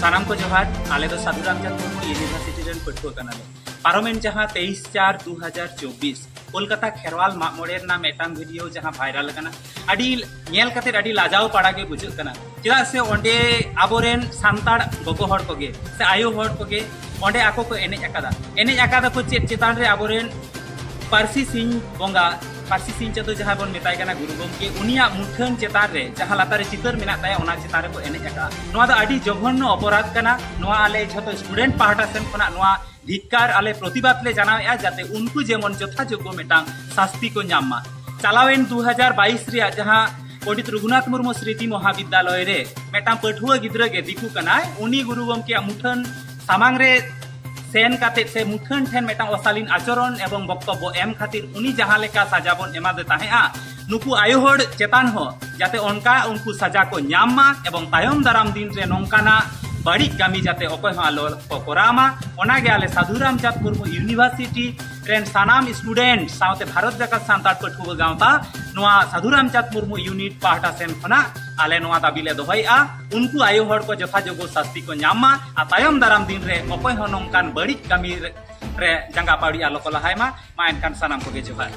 सानाम को जोहार आले दो साधु रामचंद्र मुर्मू यूनिवर्सिटी रेन पठुआ कनाले पारोमेन जहां 23/4/2024 कोलकाता खेरवाल मागमोड़ेर ना मेटांग वीडियो जहां वायरल कना अडी नेल कते अडी लाजाव पाड़ा के बुझ कना चेदा से ओंडे आबोरेन सांताड़ गोगो हड़ कोगे से आयो हड़ कोगे ओंडे आको को एने अकादा को चेत चेतान रे आबोरेन पारसी सिंह बोंगा पारसी सिंह चतो जहां बन मेताय कना गुरु गोमके उनिया मुठन चेतान रे जहां लातारे चितर मेना ताया ओना चेतान रे को एने अका नोआ दा अडी जघन्य अपराध कना नोआ आले झतो स्टूडेंट पाहटा सेन खना नोआ धिक्कार आले प्रतिबाद ले जानाया जाते उनको जेमन यथायोग्य मेटांग शास्ति को नामा चालावेन 2022 रिया जहां पंडित रघुनाथ मुर्मू स्मृति महाविद्यालय रे मेटांग पठुआ गिद्रा के दिकु कना उनी गुरु गोमके मुठन सामांग रे सेन काते से मुठन ठेन मेटांग असालीन आचरण एवं वक्तव्य एम खातिर उनी जहां लेका सजाबन एमादे ताहेआ नुकु आयोहड़ चेतान हो जाते उनका उनको सजा को नामा एवं तायम दाराम दिन रे नोंकाना बड़ी कामी जाते अकय हो आलो को कोरामा ओनागे आले साधु रामचंद्र मुर्मू यूनिवर्सिटी रेन सानाम स्टूडेंट साउते भारत जगत सांताड़ पठुआ गांवता नोआ साधु रामचंद्र मुर्मू यूनिट पाहटा सेन खना आले नोआ दाबिले दोहैआ उनको आयो हड़ को यथायोग्य शास्ति को नामा आ तायम दाराम दिन रे अकय हो नोंकान बड़ी कामी रे जंगा पाड़ी आलो को लहायमा मा एनकान सानाम को जोहार।